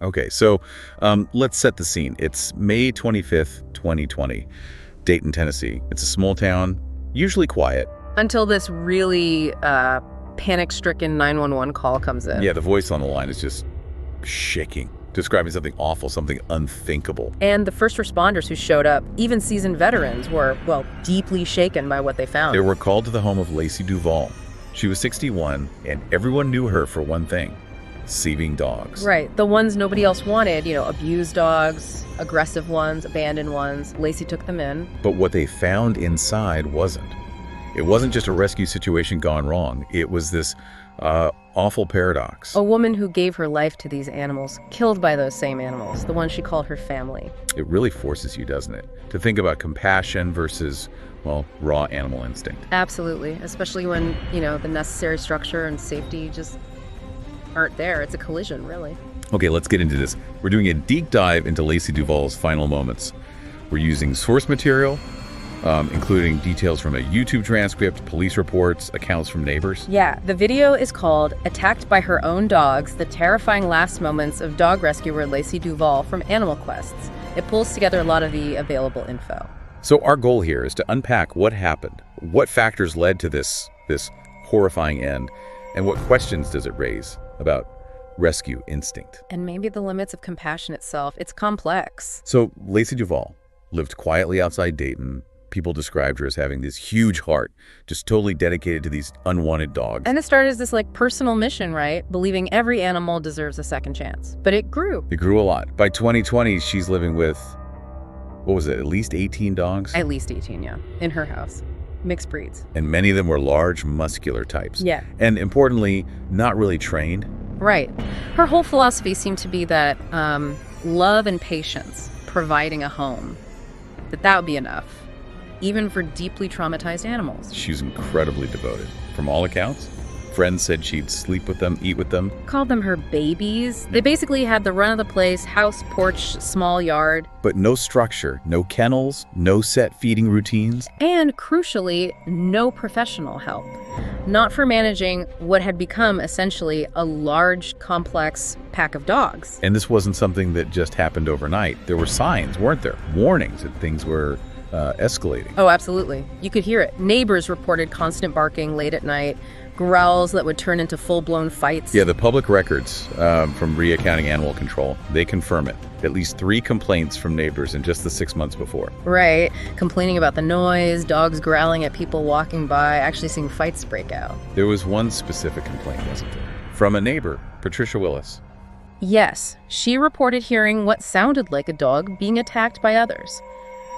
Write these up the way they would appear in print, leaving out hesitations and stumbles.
Okay, so let's set the scene. It's May 25th, 2020, Dayton, Tennessee. It's a small town, usually quiet. Until this really panic-stricken 911 call comes in. Yeah, the voice on the line is just shaking, describing something awful, something unthinkable. And the first responders who showed up, even seasoned veterans, were, well, deeply shaken by what they found. They were called to the home of Lacey Duvall. She was 61, and everyone knew her for one thing: saving dogs. Right, the ones nobody else wanted, abused dogs, aggressive ones, abandoned ones. Lacey took them in. But what they found inside wasn't. It wasn't just a rescue situation gone wrong. It was this awful paradox. A woman who gave her life to these animals, killed by those same animals, the ones she called her family. It really forces you, doesn't it, to think about compassion versus, well, raw animal instinct. Absolutely, especially when, the necessary structure and safety just aren't there. It's a collision, really. Okay, let's get into this. We're doing a deep dive into Lacey Duvall's final moments. We're using source material, including details from a YouTube transcript, police reports, accounts from neighbors. Yeah, the video is called Attacked by Her Own Dogs, the Terrifying Last Moments of Dog Rescuer Lacey Duvall from Animal Quests. It pulls together a lot of the available info. So our goal here is to unpack what happened, what factors led to this horrifying end, and what questions does it raise about rescue instinct. And maybe the limits of compassion itself. It's complex. So Lacey Duvall lived quietly outside Dayton. People described her as having this huge heart, just totally dedicated to these unwanted dogs. And it started as this personal mission, right? Believing every animal deserves a second chance. But it grew. It grew a lot. By 2020, she's living with, what was it, at least 18 dogs? At least 18, yeah. In her house. Mixed breeds. And many of them were large, muscular types. Yeah. And importantly, not really trained. Right. Her whole philosophy seemed to be that love and patience, providing a home, that would be enough. Even for deeply traumatized animals. She's incredibly devoted. From all accounts, friends said she'd sleep with them, eat with them. Called them her babies. They basically had the run-of-the-place house, porch, small yard. But no structure, no kennels, no set feeding routines. And crucially, no professional help. Not for managing what had become essentially a large, complex pack of dogs. And this wasn't something that just happened overnight. There were signs, weren't there? Warnings that things were escalating. Oh, absolutely. You could hear it. Neighbors reported constant barking late at night, growls that would turn into full-blown fights. Yeah, the public records from Reaccounting Animal Control, they confirm it. At least 3 complaints from neighbors in just the 6 months before. Right. Complaining about the noise, dogs growling at people walking by, actually seeing fights break out. There was one specific complaint, wasn't there? From a neighbor, Patricia Willis. Yes, she reported hearing what sounded like a dog being attacked by others.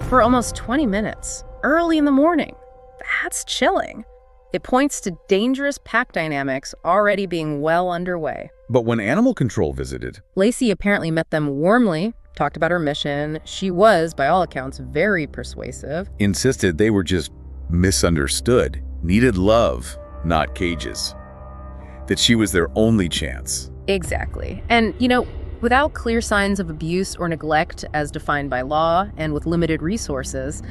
For almost 20 minutes, early in the morning. That's chilling. It points to dangerous pack dynamics already being well underway. But when animal control visited, Lacey apparently met them warmly, talked about her mission. She was, by all accounts, very persuasive. insisted they were just misunderstood, needed love, not cages. That she was their only chance. Exactly. And, without clear signs of abuse or neglect as defined by law and with limited resources,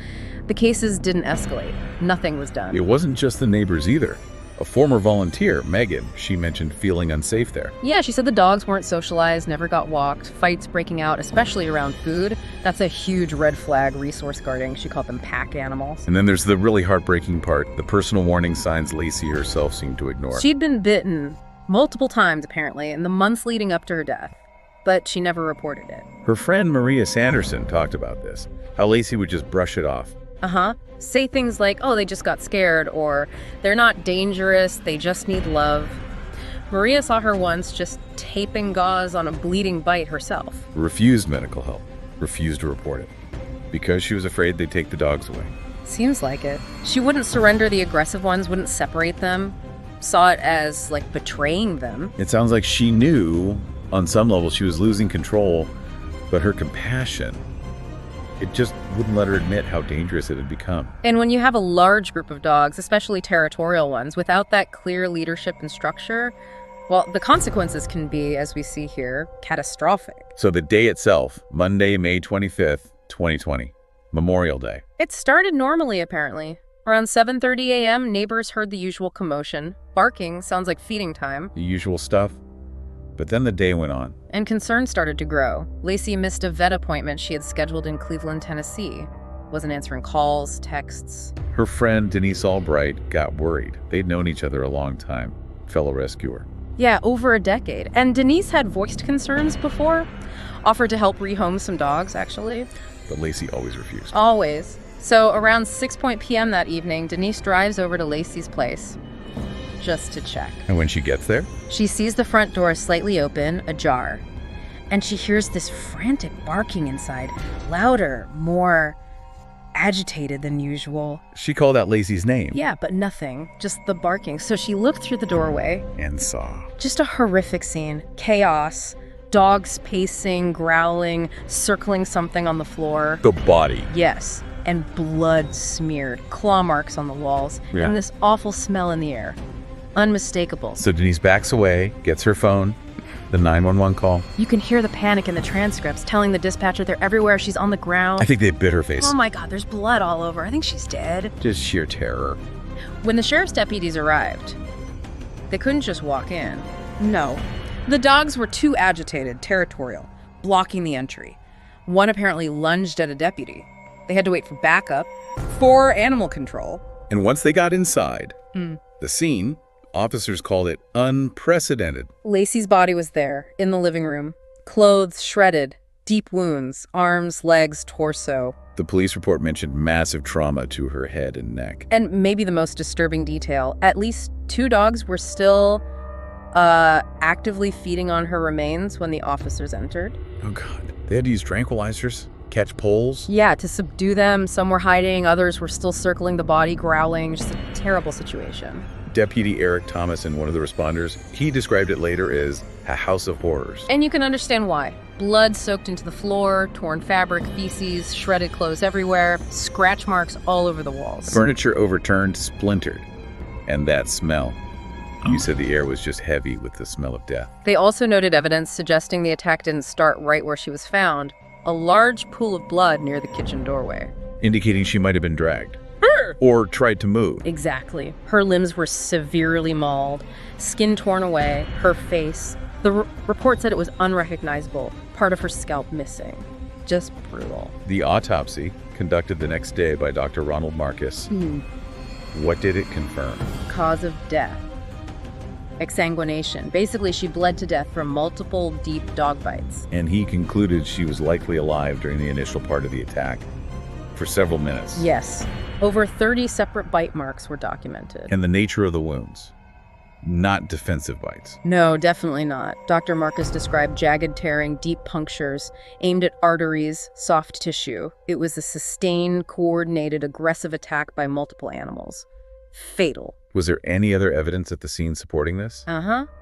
the cases didn't escalate. Nothing was done. It wasn't just the neighbors either. A former volunteer, Megan, she mentioned feeling unsafe there. Yeah, she said the dogs weren't socialized, never got walked, fights breaking out, especially around food. That's a huge red flag, resource guarding. She called them pack animals. And then there's the really heartbreaking part, the personal warning signs Lacey herself seemed to ignore. She'd been bitten multiple times, apparently, in the months leading up to her death, but she never reported it. Her friend Maria Sanderson talked about this, how Lacey would just brush it off. Say things like, oh, they just got scared, or they're not dangerous, they just need love. Maria saw her once just taping gauze on a bleeding bite herself. Refused medical help, refused to report it, because she was afraid they'd take the dogs away. Seems like it. She wouldn't surrender the aggressive ones, wouldn't separate them, saw it as, betraying them. It sounds like she knew, on some level, she was losing control, but her compassion, it just wouldn't let her admit how dangerous it had become. And when you have a large group of dogs, especially territorial ones, without that clear leadership and structure, well, the consequences can be, as we see here, catastrophic. So the day itself, Monday, May 25th, 2020, Memorial Day. It started normally, apparently. Around 7:30 a.m., neighbors heard the usual commotion. Barking sounds like feeding time. The usual stuff. But then the day went on. And concerns started to grow. Lacey missed a vet appointment she had scheduled in Cleveland, Tennessee. Wasn't answering calls, texts. Her friend Denise Albright got worried. They'd known each other a long time. Fellow rescuer. Yeah, over a decade. And Denise had voiced concerns before. Offered to help rehome some dogs, actually. But Lacey always refused. Always. So around 6 p.m. that evening, Denise drives over to Lacey's place just to check. And when she gets there? She sees the front door slightly open, ajar. And she hears this frantic barking inside. Louder, more agitated than usual. She called out Lacey's name. Yeah, but nothing. Just the barking. So she looked through the doorway. And saw. Just a horrific scene. Chaos. Dogs pacing, growling, circling something on the floor. The body. Yes. And blood smeared. Claw marks on the walls. Yeah. And this awful smell in the air. Unmistakable. So Denise backs away, gets her phone, the 911 call. You can hear the panic in the transcripts, telling the dispatcher they're everywhere, she's on the ground. I think they bit her face. Oh my God, there's blood all over. I think she's dead. Just sheer terror. When the sheriff's deputies arrived, they couldn't just walk in. No. The dogs were too agitated, territorial, blocking the entry. One apparently lunged at a deputy. They had to wait for backup, for animal control. And once they got inside, the scene, officers called it unprecedented. Lacey's body was there, in the living room. Clothes shredded, deep wounds, arms, legs, torso. The police report mentioned massive trauma to her head and neck. And maybe the most disturbing detail, at least 2 dogs were still actively feeding on her remains when the officers entered. Oh God. They had to use tranquilizers, catch poles. Yeah, to subdue them. Some were hiding, others were still circling the body, growling. Just a terrible situation. Deputy Eric Thomas, one of the responders, he described it later as a house of horrors. And you can understand why. Blood soaked into the floor, torn fabric, feces, shredded clothes everywhere, scratch marks all over the walls. Furniture overturned, splintered. And that smell. You said the air was just heavy with the smell of death. They also noted evidence suggesting the attack didn't start right where she was found. A large pool of blood near the kitchen doorway. Indicating she might have been dragged. Or tried to move. Exactly. Her limbs were severely mauled, skin torn away, her face. The report said it was unrecognizable, part of her scalp missing. Just brutal. The autopsy, conducted the next day by Dr. Ronald Marcus. What did it confirm? Cause of death. Exsanguination. Basically, she bled to death from multiple deep dog bites. And he concluded she was likely alive during the initial part of the attack. For several minutes. Yes. Over 30 separate bite marks were documented. And the nature of the wounds. Not defensive bites. No, definitely not. Dr. Marcus described jagged tearing, deep punctures, aimed at arteries, soft tissue. It was a sustained, coordinated, aggressive attack by multiple animals. Fatal. Was there any other evidence at the scene supporting this?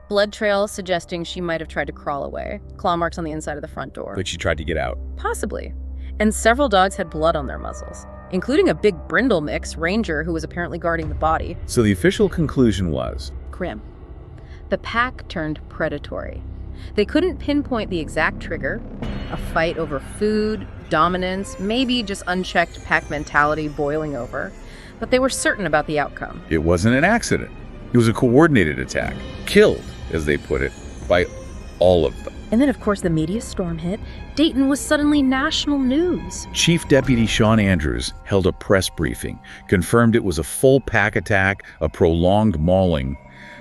Blood trails suggesting she might have tried to crawl away. Claw marks on the inside of the front door. Like she tried to get out. Possibly. And several dogs had blood on their muzzles, including a big brindle mix ranger who was apparently guarding the body. So the official conclusion was? Grim. The pack turned predatory. They couldn't pinpoint the exact trigger, a fight over food, dominance, maybe just unchecked pack mentality boiling over, but they were certain about the outcome. It wasn't an accident. It was a coordinated attack. Killed, as they put it, by all of them. And then, of course, the media storm hit. Dayton was suddenly national news. Chief Deputy Sean Andrews held a press briefing, confirmed it was a full pack attack, a prolonged mauling,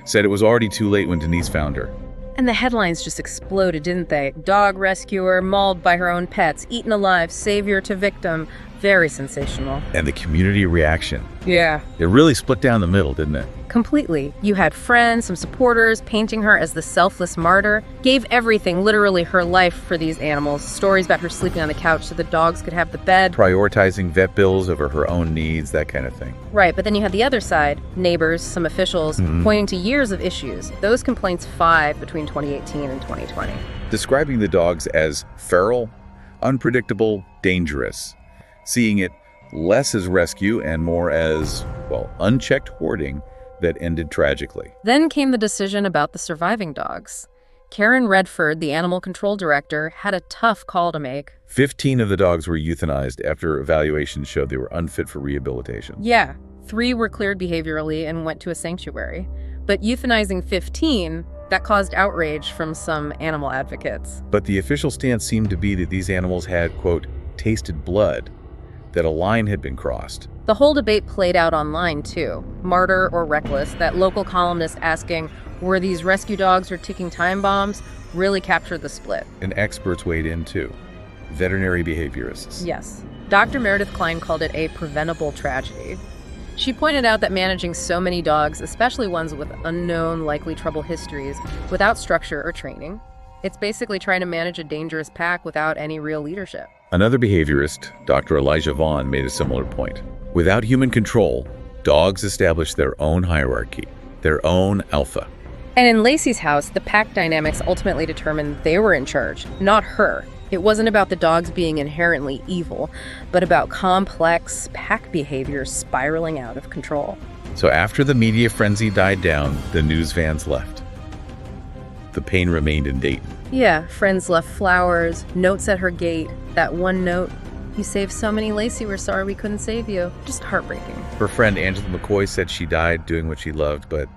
said it was already too late when Denise found her. And the headlines just exploded, didn't they? Dog rescuer, mauled by her own pets, eaten alive, savior to victim. Very sensational. And the community reaction. Yeah. It really split down the middle, didn't it? Completely. You had friends, some supporters, painting her as the selfless martyr. Gave everything, literally her life, for these animals. Stories about her sleeping on the couch so the dogs could have the bed. Prioritizing vet bills over her own needs, that kind of thing. Right, but then you had the other side, neighbors, some officials, pointing to years of issues. Those complaints five between 2018 and 2020. Describing the dogs as feral, unpredictable, dangerous. Seeing it less as rescue and more as, well, unchecked hoarding that ended tragically. Then came the decision about the surviving dogs. Karen Redford, the animal control director, had a tough call to make. 15 of the dogs were euthanized after evaluations showed they were unfit for rehabilitation. Yeah, 3 were cleared behaviorally and went to a sanctuary. But euthanizing 15, That caused outrage from some animal advocates. But the official stance seemed to be that these animals had, quote, tasted blood, that a line had been crossed. The whole debate played out online, too. Martyr or reckless, that local columnist asking, were these rescue dogs or ticking time bombs, really captured the split. And experts weighed in, too. Veterinary behaviorists. Yes. Dr. Meredith Klein called it a preventable tragedy. She pointed out that managing so many dogs, especially ones with unknown, likely trouble histories, without structure or training, it's basically trying to manage a dangerous pack without any real leadership. Another behaviorist, Dr. Elijah Vaughn, made a similar point. Without human control, dogs establish their own hierarchy, their own alpha. And in Lacey's house, the pack dynamics ultimately determined they were in charge, not her. It wasn't about the dogs being inherently evil, but about complex pack behavior spiraling out of control. So after the media frenzy died down, the news vans left. The pain remained in Dayton. Yeah, friends left flowers, notes at her gate. That one note, "You saved so many, Lacey, we're sorry we couldn't save you." Just heartbreaking. Her friend Angela McCoy said she died doing what she loved, but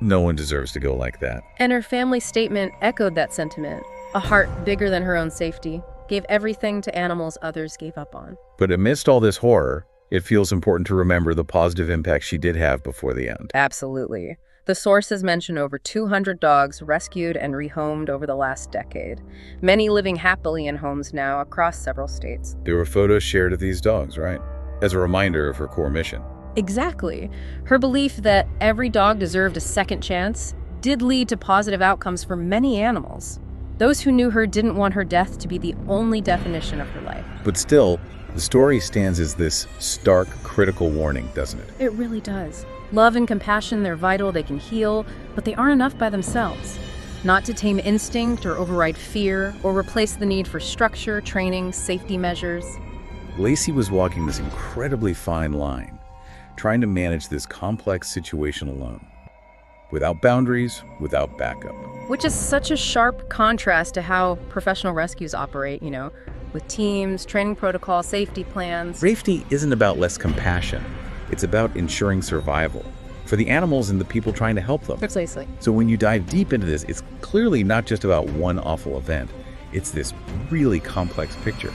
no one deserves to go like that. And her family statement echoed that sentiment. A heart bigger than her own safety, gave everything to animals others gave up on. But amidst all this horror, it feels important to remember the positive impact she did have before the end. Absolutely. The sources mention over 200 dogs rescued and rehomed over the last decade, many living happily in homes now across several states. There were photos shared of these dogs, right? As a reminder of her core mission. Exactly. Her belief that every dog deserved a second chance did lead to positive outcomes for many animals. Those who knew her didn't want her death to be the only definition of her life. But still, the story stands as this stark, critical warning, doesn't it? It really does. Love and compassion, they're vital, they can heal, but they aren't enough by themselves. Not to tame instinct or override fear or replace the need for structure, training, safety measures. Lacey was walking this incredibly fine line, trying to manage this complex situation alone. Without boundaries, without backup. Which is such a sharp contrast to how professional rescues operate, with teams, training protocols, safety plans. Safety isn't about less compassion. It's about ensuring survival for the animals and the people trying to help them. Precisely. So when you dive deep into this, it's clearly not just about one awful event. It's this really complex picture.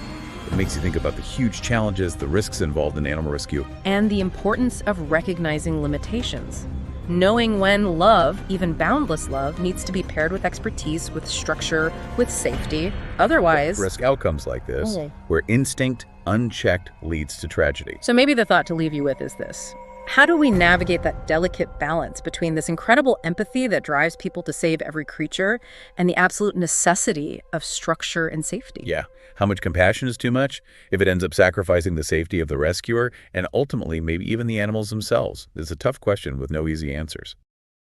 It makes you think about the huge challenges, the risks involved in animal rescue. And the importance of recognizing limitations. Knowing when love, even boundless love, needs to be paired with expertise, with structure, with safety. Otherwise, risk outcomes like this, where instinct unchecked leads to tragedy. So maybe the thought to leave you with is this. How do we navigate that delicate balance between this incredible empathy that drives people to save every creature and the absolute necessity of structure and safety? Yeah. How much compassion is too much? If it ends up sacrificing the safety of the rescuer and ultimately maybe even the animals themselves? It's a tough question with no easy answers.